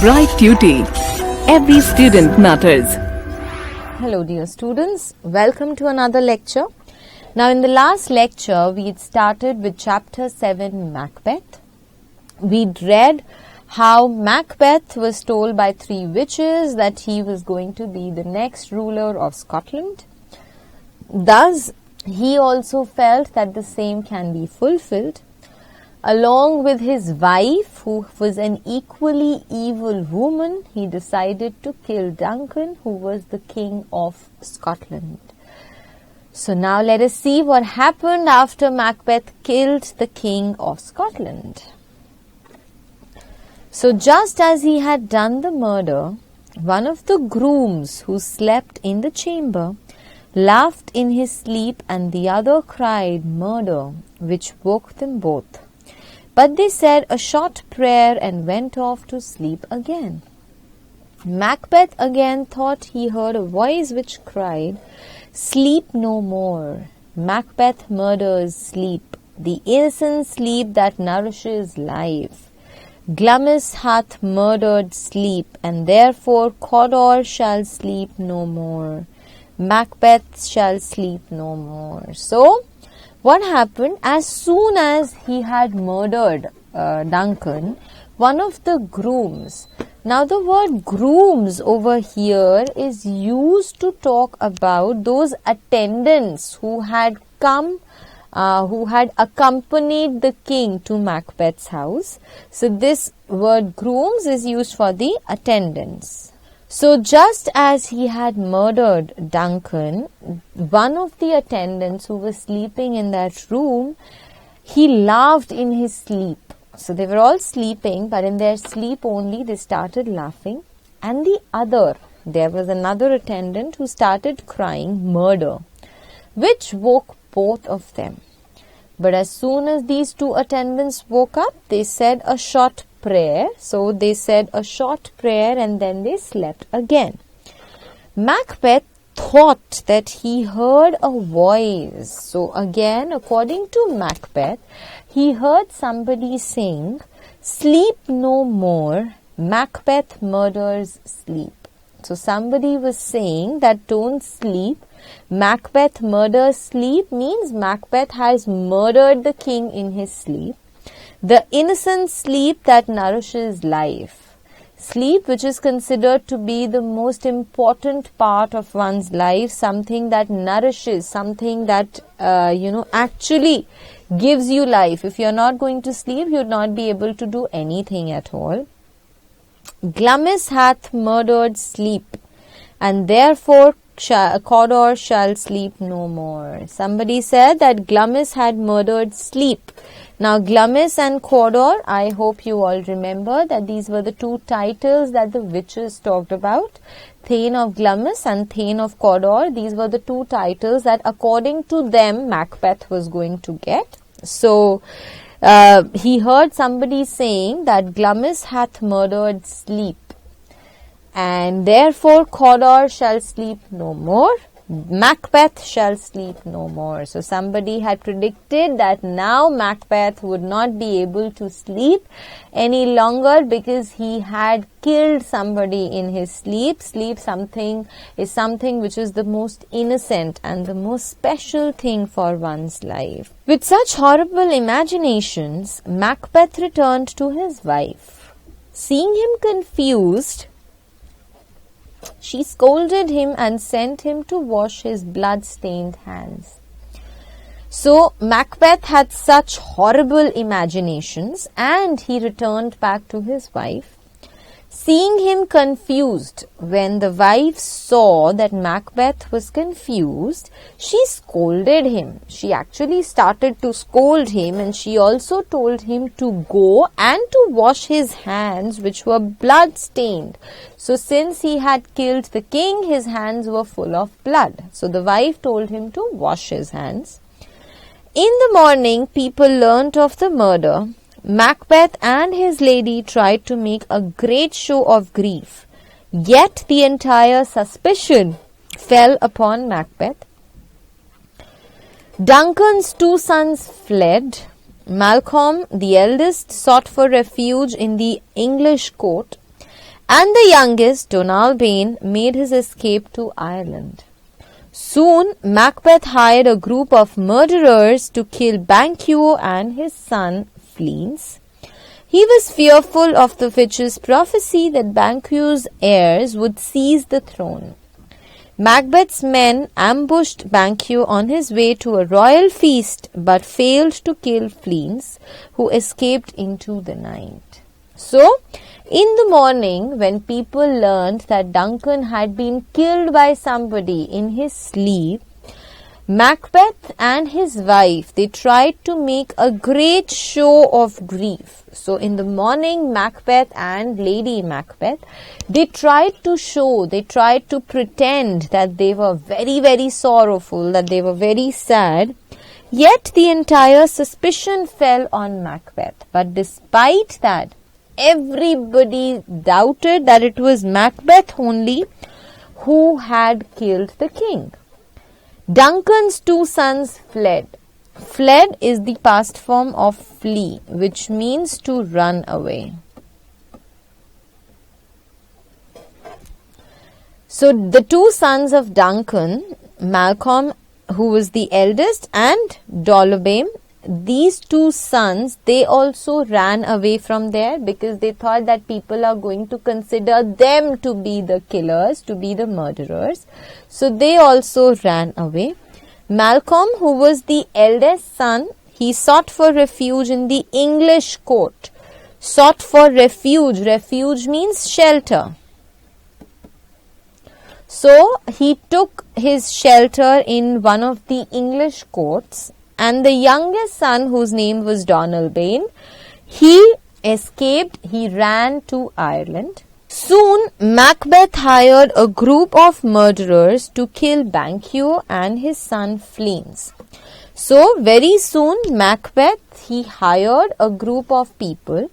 Bright Tuty. Every student matters. Hello dear students, welcome to another lecture. Now in the last lecture we had started with chapter 7 Macbeth. We'd read how Macbeth was told by 3 witches that he was going to be the next ruler of Scotland. Thus he also felt that the same can be fulfilled. Along with his wife, who was an equally evil woman, he decided to kill Duncan, who was the king of Scotland. So now let us see what happened after Macbeth killed the king of Scotland. So just as he had done the murder, one of the grooms who slept in the chamber laughed in his sleep, and the other cried murder, which woke them both. But they said a short prayer and went off to sleep again. Macbeth again thought he heard a voice which cried, "Sleep no more. Macbeth murders sleep, the innocent sleep that nourishes life. Glamis hath murdered sleep, and therefore Cawdor shall sleep no more. Macbeth shall sleep no more." So, what happened? As soon as he had murdered Duncan, one of the grooms. Now the word grooms over here is used to talk about those attendants who had come, who had accompanied the king to Macbeth's house. So this word grooms is used for the attendants. So just as he had murdered Duncan, one of the attendants who was sleeping in that room, he laughed in his sleep. So they were all sleeping, but in their sleep only they started laughing. And there was another attendant who started crying murder, which woke both of them. But as soon as these 2 attendants woke up, they said a short prayer. So they said a short prayer and then they slept again. Macbeth thought that he heard a voice. So again, according to Macbeth, he heard somebody saying, "Sleep no more, Macbeth murders sleep." So somebody was saying that don't sleep. Macbeth murders sleep means Macbeth has murdered the king in his sleep. The innocent sleep that nourishes life. Sleep, which is considered to be the most important part of one's life, something that nourishes, something that, actually gives you life. If you're not going to sleep, you'd not be able to do anything at all. Glamis hath murdered sleep, and therefore Cawdor shall sleep no more. Somebody said that Glamis had murdered sleep. Now Glamis and Cawdor, I hope you all remember that these were the 2 titles that the witches talked about. Thane of Glamis and Thane of Cawdor. These were the 2 titles that according to them Macbeth was going to get. So he heard somebody saying that Glamis hath murdered sleep, and therefore Cawdor shall sleep no more. Macbeth shall sleep no more. So somebody had predicted that now Macbeth would not be able to sleep any longer because he had killed somebody in his sleep. Sleep is something which is the most innocent and the most special thing for one's life. With such horrible imaginations, Macbeth returned to his wife. Seeing him confused, she scolded him and sent him to wash his blood-stained hands. So Macbeth had such horrible imaginations, and he returned back to his wife. Seeing him confused, when the wife saw that Macbeth was confused, she scolded him. She actually started to scold him, and she also told him to go and to wash his hands, which were blood-stained. So since he had killed the king, his hands were full of blood. So the wife told him to wash his hands. In the morning, people learnt of the murder. Macbeth and his lady tried to make a great show of grief, yet the entire suspicion fell upon Macbeth. Duncan's 2 sons fled. Malcolm, the eldest, sought for refuge in the English court, and the youngest, Donalbain, made his escape to Ireland. Soon, Macbeth hired a group of murderers to kill Banquo and his son Fleance. He was fearful of the witch's prophecy that Banquo's heirs would seize the throne. Macbeth's men ambushed Banquo on his way to a royal feast but failed to kill Fleance, who escaped into the night. So, in the morning, when people learned that Duncan had been killed by somebody in his sleep, Macbeth and his wife, they tried to make a great show of grief. So in the morning, Macbeth and Lady Macbeth, they tried to pretend that they were very, very sorrowful, that they were very sad. Yet the entire suspicion fell on Macbeth. But despite that, everybody doubted that it was Macbeth only who had killed the king. Duncan's two sons fled. Fled is the past form of flee, which means to run away. So the two sons of Duncan, Malcolm, who was the eldest, and Donalbain, these two sons, they also ran away from there because they thought that people are going to consider them to be the killers, to be the murderers. So they also ran away. Malcolm, who was the eldest son, he sought for refuge in the English court. Sought for refuge. Refuge means shelter. So he took his shelter in one of the English courts. And the youngest son, whose name was Donalbain, he escaped, he ran to Ireland. Soon, Macbeth hired a group of murderers to kill Banquo and his son Fleance. So, very soon, Macbeth, he hired a group of people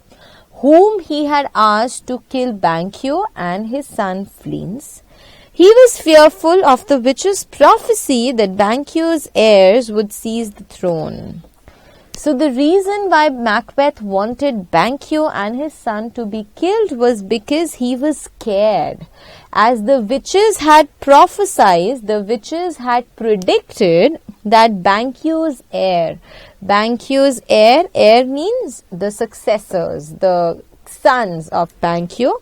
whom he had asked to kill Banquo and his son Fleance. He was fearful of the witch's prophecy that Banquo's heirs would seize the throne. So the reason why Macbeth wanted Banquo and his son to be killed was because he was scared. As the witches had prophesied, the witches had predicted that Banquo's heir means the successors, the sons of Banquo,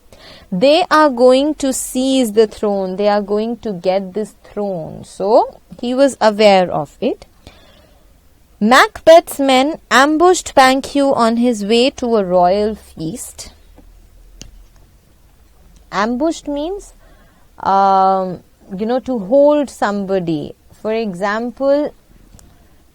they are going to seize the throne. They are going to get this throne. So, he was aware of it. Macbeth's men ambushed Banquo on his way to a royal feast. Ambushed means, to hold somebody. For example,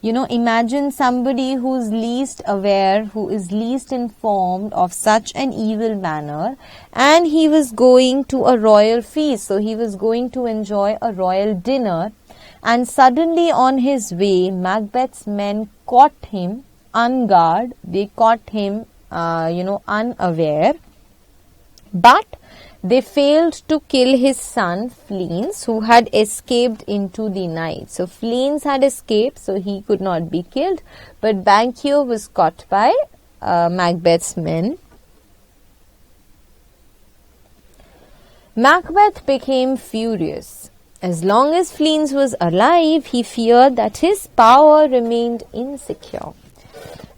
imagine somebody who's least aware, who is least informed of such an evil manner, and he was going to a royal feast. So he was going to enjoy a royal dinner, and suddenly on his way, Macbeth's men caught him unguard. They caught him, unaware, but they failed to kill his son Fleance, who had escaped into the night. So Fleance had escaped, so he could not be killed, but Banquo was caught by Macbeth's men. Macbeth became furious. As long as Fleance was alive, he feared that his power remained insecure.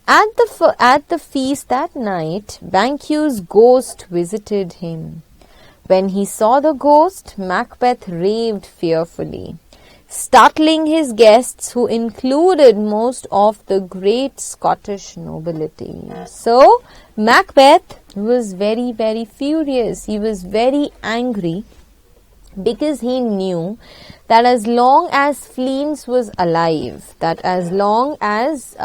At the feast that night, Banquo's ghost visited him. When he saw the ghost, Macbeth raved fearfully, startling his guests, who included most of the great Scottish nobility. So, Macbeth was very, very furious. He was very angry because he knew that as long as Fleance was alive, that as long as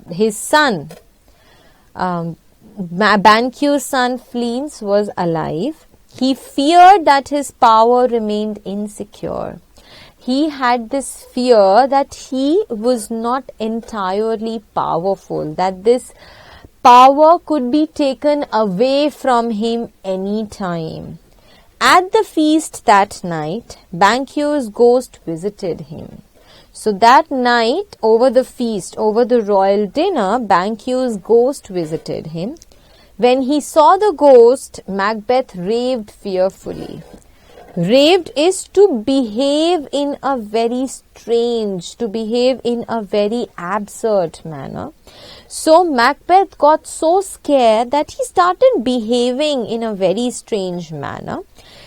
his son, Banquo's son Fleance was alive, he feared that his power remained insecure. He had this fear that he was not entirely powerful, that this power could be taken away from him any time. At the feast that night, Banquo's ghost visited him. So that night, over the feast, over the royal dinner, Banquo's ghost visited him. When he saw the ghost, Macbeth raved fearfully. Raved is to behave in a very strange, to behave in a very absurd manner. So Macbeth got so scared that he started behaving in a very strange manner,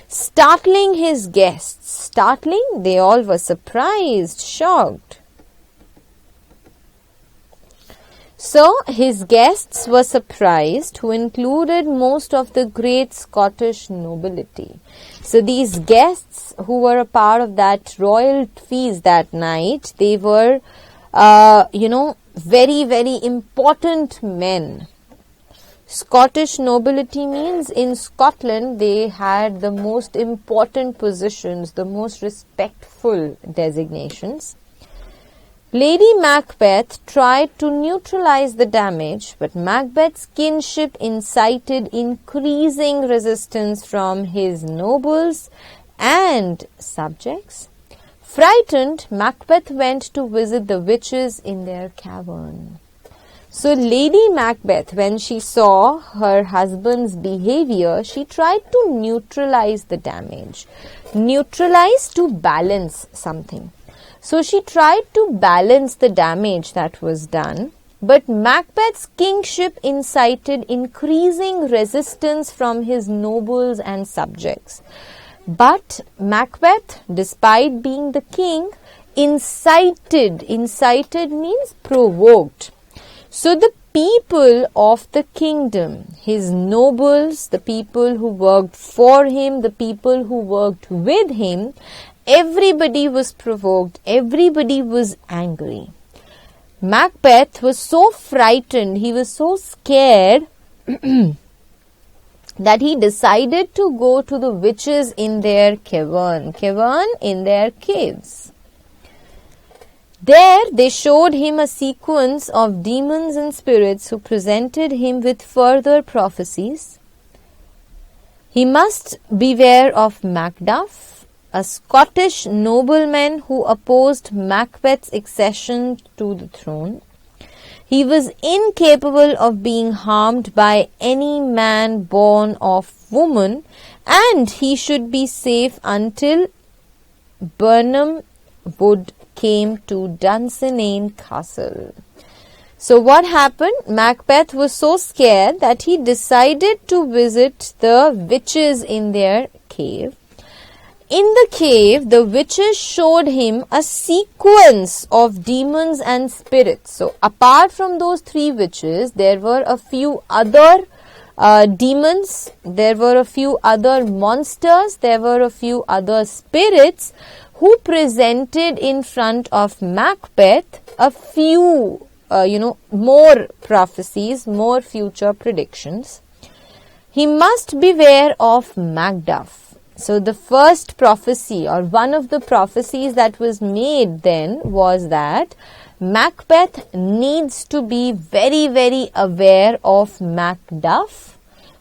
startling his guests. Startling, they all were surprised, shocked. So his guests were surprised, who included most of the great Scottish nobility. So these guests who were a part of that royal feast that night, they were, very, very important men. Scottish nobility means in Scotland they had the most important positions, the most respectful designations. Lady Macbeth tried to neutralize the damage, but Macbeth's kinship incited increasing resistance from his nobles and subjects. Frightened, Macbeth went to visit the witches in their cavern. So Lady Macbeth, when she saw her husband's behavior, she tried to neutralize the damage. Neutralize, to balance something. So she tried to balance the damage that was done, but Macbeth's kingship incited increasing resistance from his nobles and subjects. But Macbeth, despite being the king, incited means provoked. So the people of the kingdom, his nobles, the people who worked for him, the people who worked with him, everybody was provoked, everybody was angry. Macbeth was so frightened, he was so scared that he decided to go to the witches in their cavern in their caves. There they showed him a sequence of demons and spirits who presented him with further prophecies. He must beware of Macduff, a Scottish nobleman who opposed Macbeth's accession to the throne. He was incapable of being harmed by any man born of woman, and he should be safe until Birnam Wood came to Dunsinane Castle. So what happened? Macbeth was so scared that he decided to visit the witches in their cave. In the cave, the witches showed him a sequence of demons and spirits. So, apart from those three witches, there were a few other demons, there were a few other monsters, there were a few other spirits who presented in front of Macbeth a few, more prophecies, more future predictions. He must beware of Macduff. So the first prophecy, or one of the prophecies that was made then, was that Macbeth needs to be very, very aware of Macduff.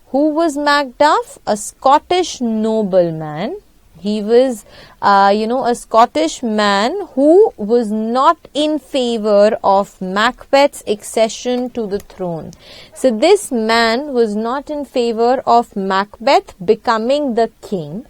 Who was Macduff? A Scottish nobleman. He was, a Scottish man who was not in favor of Macbeth's accession to the throne. So this man was not in favor of Macbeth becoming the king.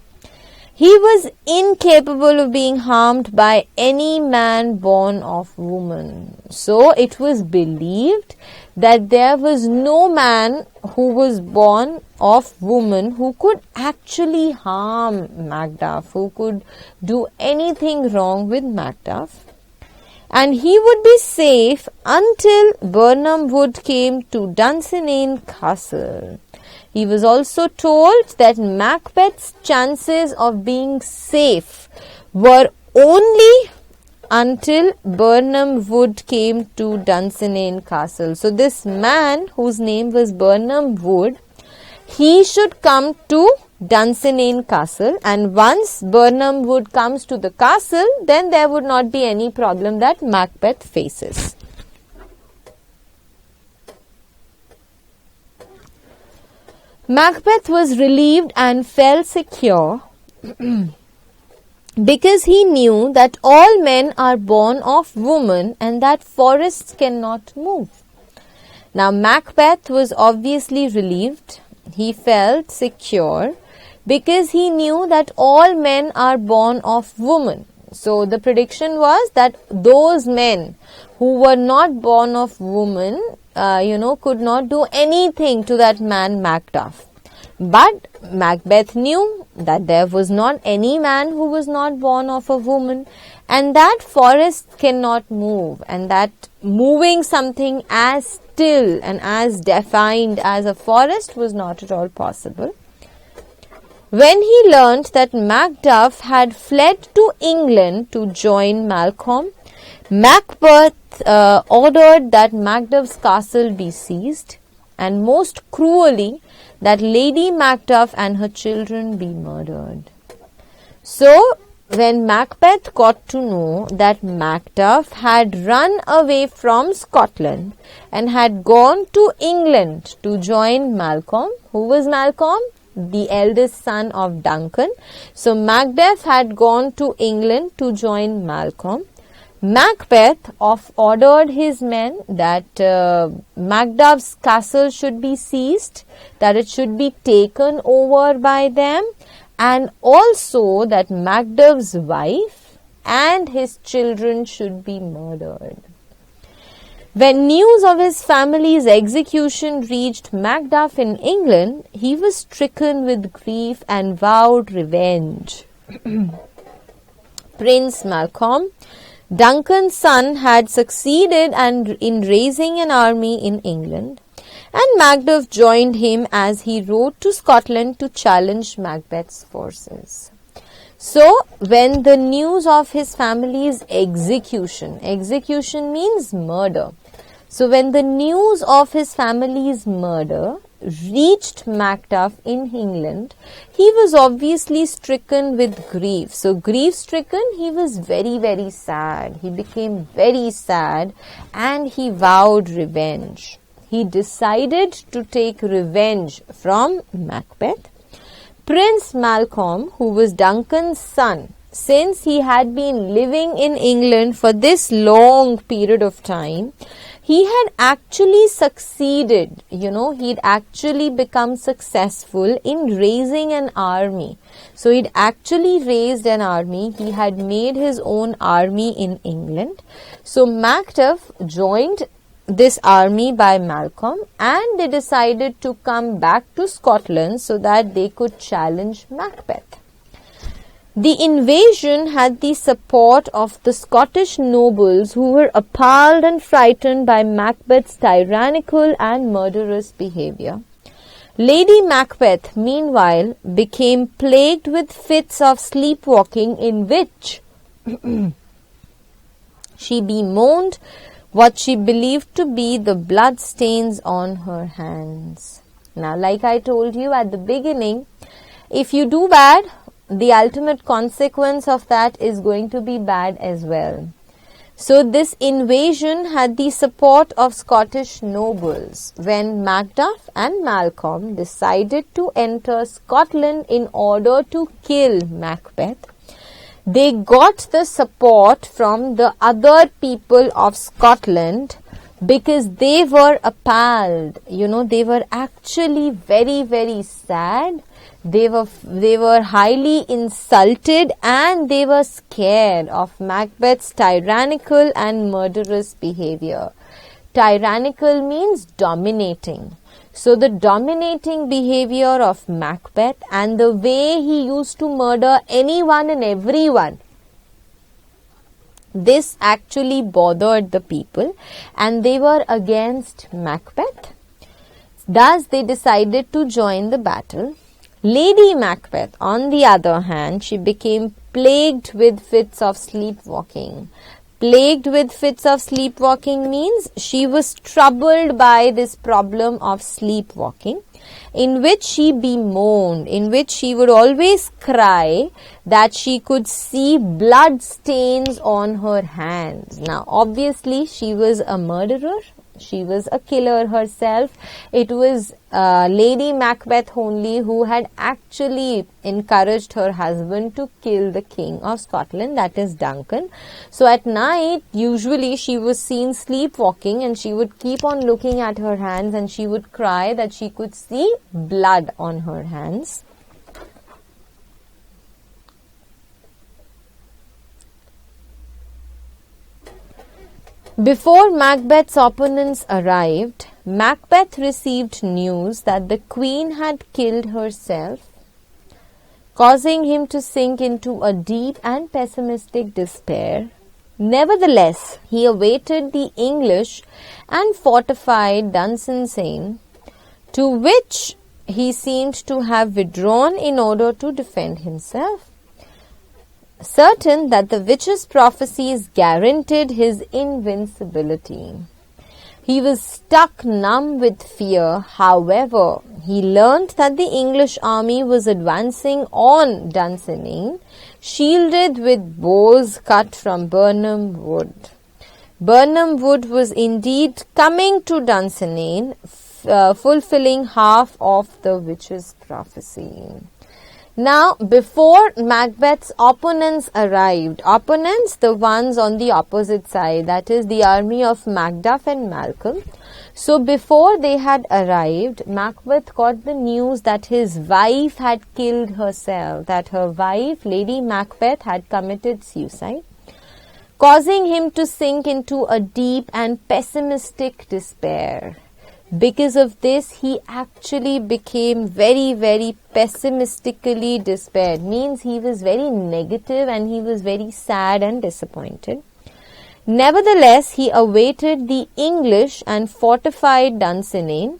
He was incapable of being harmed by any man born of woman. So it was believed that there was no man who was born of woman who could actually harm Macduff, who could do anything wrong with Macduff. And he would be safe until Birnam Wood came to Dunsinane Castle. He was also told that Macbeth's chances of being safe were only until Birnam Wood came to Dunsinane Castle. So this man, whose name was Birnam Wood, he should come to Dunsinane Castle, and once Birnam Wood comes to the castle, then there would not be any problem that Macbeth faces. Macbeth was relieved and felt secure because he knew that all men are born of woman and that forests cannot move. Now Macbeth was obviously relieved. He felt secure because he knew that all men are born of woman. So the prediction was that those men who were not born of woman, could not do anything to that man Macduff. But Macbeth knew that there was not any man who was not born of a woman, and that forest cannot move, and that moving something as still and as defined as a forest was not at all possible. When he learnt that Macduff had fled to England to join Malcolm, Macbeth ordered that Macduff's castle be seized, and most cruelly that Lady Macduff and her children be murdered. So, when Macbeth got to know that Macduff had run away from Scotland and had gone to England to join Malcolm, who was Malcolm? The eldest son of Duncan. So Macbeth had gone to England to join Malcolm. Macbeth ordered his men that Macduff's castle should be seized, that it should be taken over by them, and also that Macduff's wife and his children should be murdered. When news of his family's execution reached Macduff in England, he was stricken with grief and vowed revenge. Prince Malcolm, Duncan's son, had succeeded in raising an army in England, and Macduff joined him as he rode to Scotland to challenge Macbeth's forces. So, when the news of his family's execution means murder. So, when the news of his family's murder reached Macduff in England, he was obviously stricken with grief. So, grief-stricken, he was very, very sad. He became very sad and he vowed revenge. He decided to take revenge from Macbeth. Prince Malcolm, who was Duncan's son, since he had been living in England for this long period of time, he had actually succeeded, he'd actually become successful in raising an army. So he'd actually raised an army, he had made his own army in England. So Macduff joined this army by Malcolm, and they decided to come back to Scotland so that they could challenge Macbeth. The invasion had the support of the Scottish nobles, who were appalled and frightened by Macbeth's tyrannical and murderous behavior. Lady Macbeth, meanwhile, became plagued with fits of sleepwalking in which she bemoaned what she believed to be the blood stains on her hands. Now, like I told you at the beginning, if you do bad, the ultimate consequence of that is going to be bad as well. So this invasion had the support of Scottish nobles. When Macduff and Malcolm decided to enter Scotland in order to kill Macbeth, they got the support from the other people of Scotland because they were appalled. They were actually very, very sad. They were highly insulted and they were scared of Macbeth's tyrannical and murderous behavior. Tyrannical means dominating. So the dominating behavior of Macbeth and the way he used to murder anyone and everyone, this actually bothered the people and they were against Macbeth. Thus they decided to join the battle. Lady Macbeth, on the other hand, she became plagued with fits of sleepwalking. Plagued with fits of sleepwalking means she was troubled by this problem of sleepwalking, in which she bemoaned, in which she would always cry that she could see blood stains on her hands. Now, obviously, she was a murderer. She was a killer herself. It was Lady Macbeth only who had actually encouraged her husband to kill the King of Scotland, that is Duncan. So at night, usually she was seen sleepwalking, and she would keep on looking at her hands, and she would cry that she could see blood on her hands. Before Macbeth's opponents arrived, Macbeth received news that the Queen had killed herself, causing him to sink into a deep and pessimistic despair. Nevertheless, he awaited the English and fortified Dunsinane, to which he seemed to have withdrawn in order to defend himself. Certain that the witch's prophecies guaranteed his invincibility. He was struck numb with fear. However, he learnt that the English army was advancing on Dunsinane, shielded with bows cut from Birnam wood. Birnam wood was indeed coming to Dunsinane, fulfilling half of the witch's prophecy. Now, before Macbeth's opponents arrived, opponents, the ones on the opposite side, that is the army of Macduff and Malcolm. So, before they had arrived, Macbeth got the news that his wife had killed herself, that her wife, Lady Macbeth, had committed suicide, causing him to sink into a deep and pessimistic despair. Because of this, he actually became very, very pessimistically despaired. Means he was very negative and he was very sad and disappointed. Nevertheless, he awaited the English and fortified Dunsinane,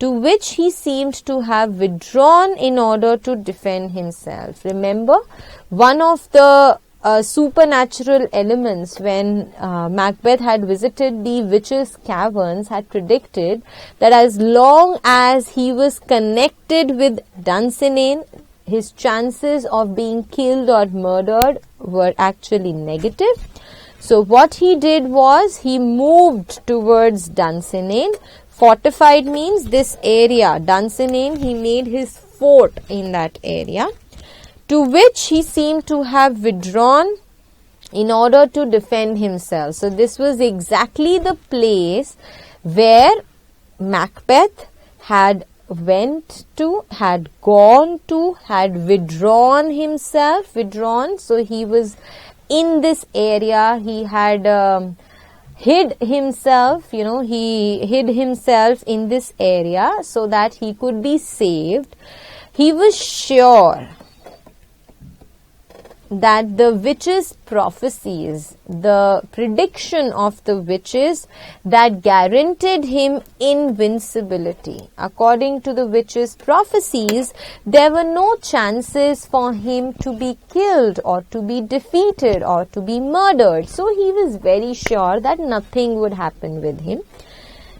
to which he seemed to have withdrawn in order to defend himself. Remember, one of the supernatural elements when Macbeth had visited the witches' caverns had predicted that as long as he was connected with Dunsinane, his chances of being killed or murdered were actually negative. So what he did was he moved towards Dunsinane. Fortified means this area, Dunsinane, he made his fort in that area, to which he seemed to have withdrawn in order to defend himself. So this was exactly the place where Macbeth had gone to, had withdrawn himself, so he was in this area, he had hid himself, he hid himself in this area so that he could be saved. He was sure that the witches' prophecies, the prediction of the witches that guaranteed him invincibility. According to the witches' prophecies, there were no chances for him to be killed or to be defeated or to be murdered. So he was very sure that nothing would happen with him.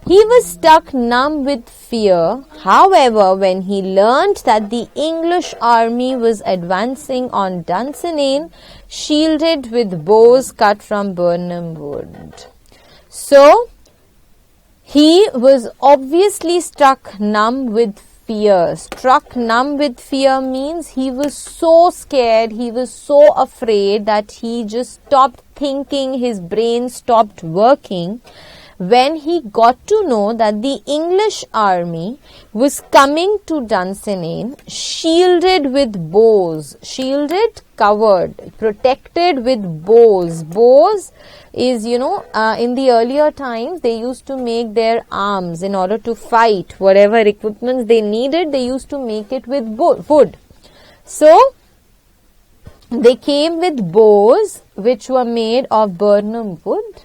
He was struck numb with fear. However, when he learnt that the English army was advancing on Dunsinane, shielded with bows cut from Birnam wood. So, he was obviously struck numb with fear. Struck numb with fear means he was so scared, he was so afraid that he just stopped thinking, his brain stopped working, when he got to know that the English army was coming to Dunsinane, shielded with bows, shielded, covered, protected with bows. Bows is, in the earlier times, they used to make their arms in order to fight. Whatever equipment they needed, they used to make it with wood. So, they came with bows which were made of Birnam wood.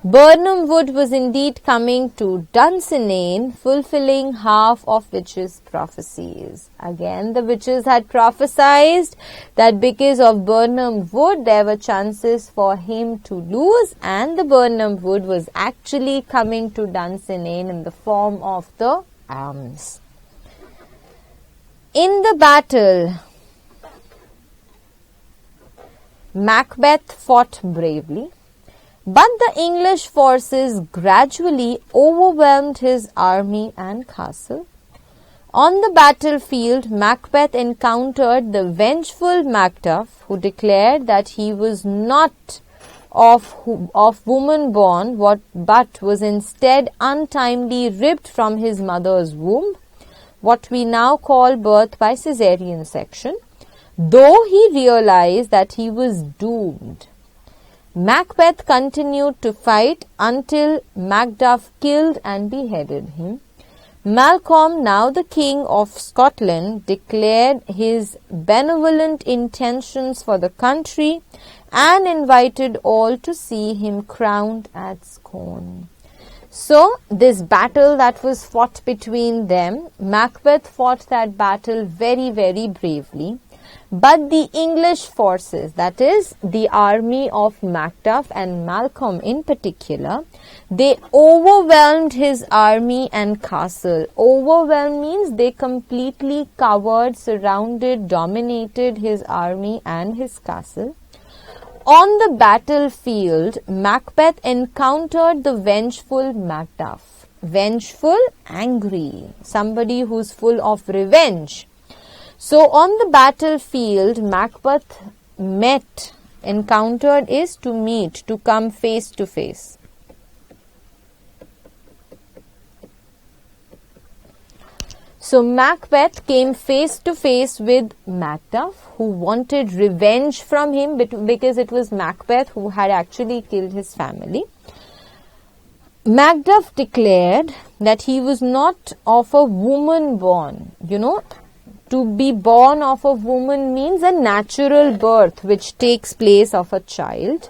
Birnam wood was indeed coming to Dunsinane, fulfilling half of witches' prophecies. Again, the witches had prophesied that because of Birnam wood, there were chances for him to lose, and the Birnam wood was actually coming to Dunsinane in the form of the arms. In the battle, Macbeth fought bravely. But the English forces gradually overwhelmed his army and castle. On the battlefield, Macbeth encountered the vengeful Macduff, who declared that he was not of woman born, but was instead untimely ripped from his mother's womb, what we now call birth by caesarean section, though he realized that he was doomed. Macbeth continued to fight until Macduff killed and beheaded him. Malcolm, now the King of Scotland, declared his benevolent intentions for the country and invited all to see him crowned at Scone. So, this battle that was fought between them, Macbeth fought that battle very, very bravely. But the English forces, that is, the army of Macduff and Malcolm in particular, they overwhelmed his army and castle. Overwhelmed means they completely covered, surrounded, dominated his army and his castle. On the battlefield, Macbeth encountered the vengeful Macduff. Vengeful, angry, somebody who's full of revenge. So on the battlefield, Macbeth encountered is to meet, to come face to face. So Macbeth came face to face with Macduff, who wanted revenge from him because it was Macbeth who had actually killed his family. Macduff declared that he was not of a woman born. To be born of a woman means a natural birth which takes place of a child.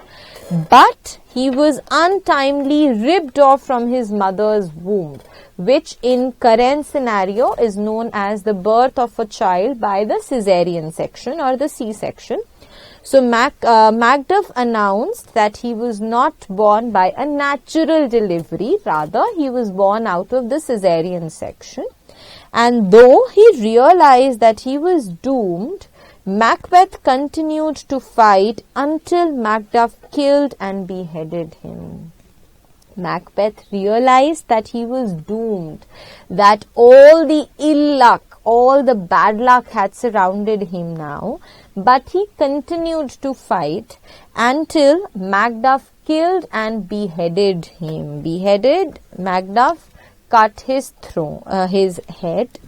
But he was untimely ripped off from his mother's womb, which in current scenario is known as the birth of a child by the caesarean section or the C-section. So Macduff announced that he was not born by a natural delivery, rather he was born out of the caesarean section. And though he realized that he was doomed, Macbeth continued to fight until Macduff killed and beheaded him. Macbeth realized that he was doomed, that all the ill luck, all the bad luck had surrounded him now, but he continued to fight until Macduff killed and beheaded him. Beheaded, Macduff cut his head.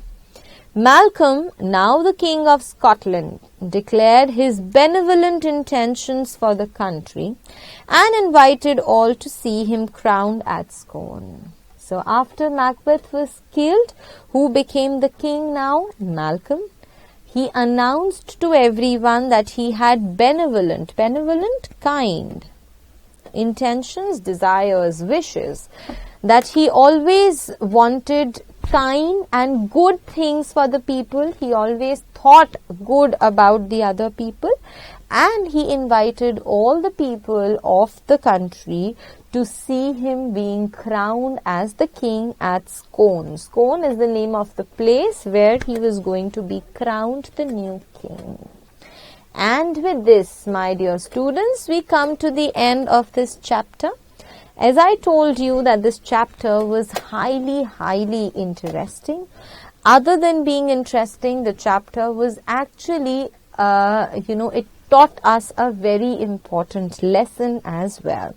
Malcolm, now the King of Scotland, declared his benevolent intentions for the country and invited all to see him crowned at Scone. So after Macbeth was killed, who became the king now? Malcolm. He announced to everyone that he had benevolent, kind intentions, desires, wishes, that he always wanted kind and good things for the people. He always thought good about the other people, and he invited all the people of the country to see him being crowned as the king at Scone. Scone is the name of the place where he was going to be crowned the new king. And with this, my dear students, we come to the end of this chapter. As I told you that this chapter was highly interesting. Other than being interesting, the chapter was actually, it taught us a very important lesson as well.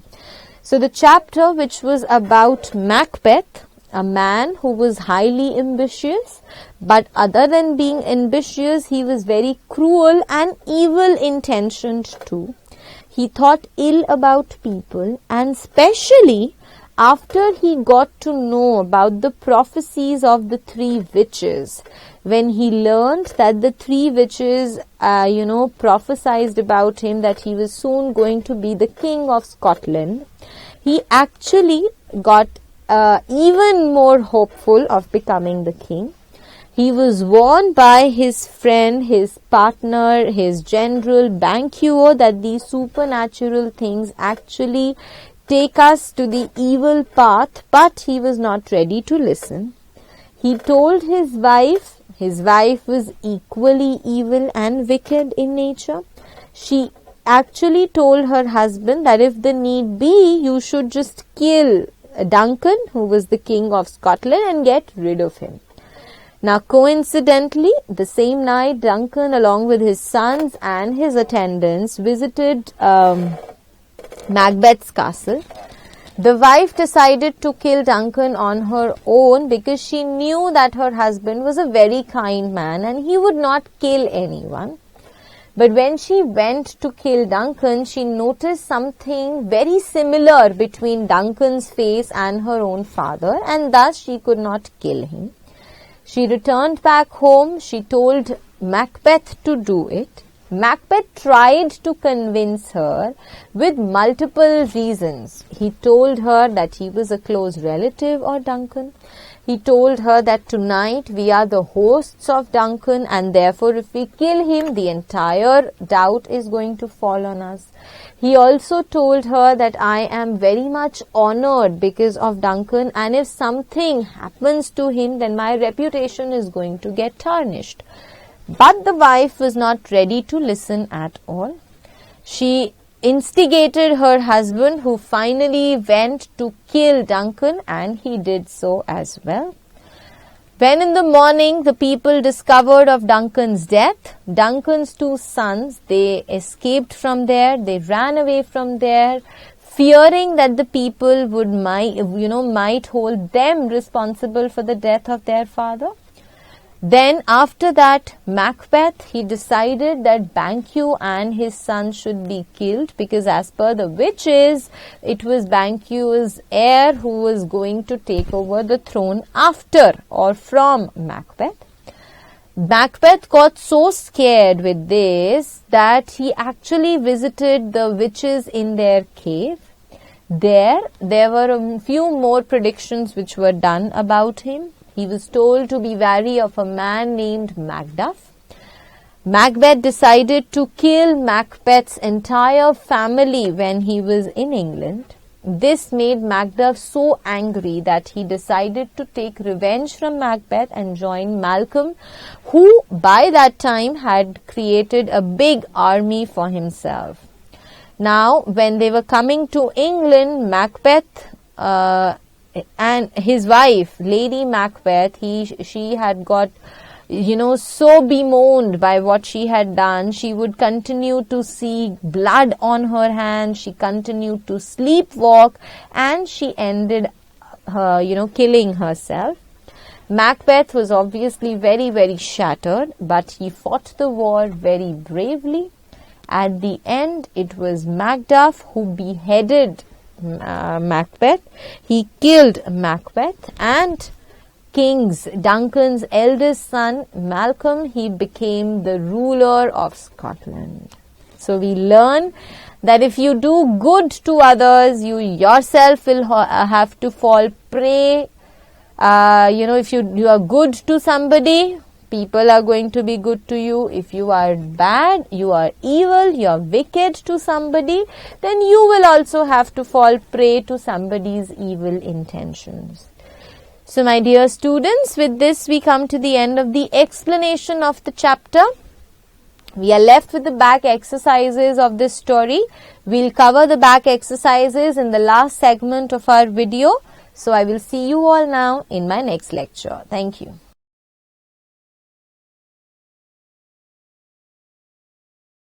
So the chapter which was about Macbeth, a man who was highly ambitious, but other than being ambitious, he was very cruel and evil intentioned too. He thought ill about people, and especially after he got to know about the prophecies of the three witches, when he learned that the three witches, prophesied about him that he was soon going to be the king of Scotland, he actually got even more hopeful of becoming the king. He was warned by his friend, his partner, his general, Banquo, that these supernatural things actually take us to the evil path, but he was not ready to listen. He told his wife was equally evil and wicked in nature. She actually told her husband that if the need be, you should just kill Duncan, who was the king of Scotland, and get rid of him. Now, coincidentally, the same night, Duncan, along with his sons and his attendants, visited Macbeth's castle. The wife decided to kill Duncan on her own because she knew that her husband was a very kind man and he would not kill anyone. But when she went to kill Duncan, she noticed something very similar between Duncan's face and her own father, and thus she could not kill him. She returned back home. She told Macbeth to do it. Macbeth tried to convince her with multiple reasons. He told her that he was a close relative of Duncan. He told her that tonight we are the hosts of Duncan, and therefore if we kill him, the entire doubt is going to fall on us. He also told her that I am very much honored because of Duncan, and if something happens to him, then my reputation is going to get tarnished. But the wife was not ready to listen at all. She instigated her husband, who finally went to kill Duncan, and he did so as well. When in the morning the people discovered of Duncan's death, Duncan's two sons, they escaped from there, they ran away from there, fearing that the people would might hold them responsible for the death of their father. Then after that, Macbeth, he decided that Banquo and his son should be killed, because as per the witches, it was Banquo's heir who was going to take over the throne after or from Macbeth. Macbeth got so scared with this that he actually visited the witches in their cave. There were a few more predictions which were done about him. He was told to be wary of a man named Macduff. Macbeth decided to kill Macbeth's entire family when he was in England. This made Macduff so angry that he decided to take revenge from Macbeth and join Malcolm, who by that time had created a big army for himself. Now, when they were coming to England, Macbeth and his wife, Lady Macbeth, she had got, so bemoaned by what she had done. She would continue to see blood on her hands. She continued to sleepwalk, and she ended, killing herself. Macbeth was obviously very, very shattered, but he fought the war very bravely. At the end, it was Macduff who beheaded Macbeth. He killed Macbeth, and Duncan's eldest son, Malcolm, he became the ruler of Scotland. So we learn that if you do good to others, you yourself will have to fall prey. If you are good to somebody, people are going to be good to you. If you are bad, you are evil, you are wicked to somebody, then you will also have to fall prey to somebody's evil intentions. So my dear students, with this we come to the end of the explanation of the chapter. We are left with the back exercises of this story. We'll cover the back exercises in the last segment of our video. So I will see you all now in my next lecture. Thank you.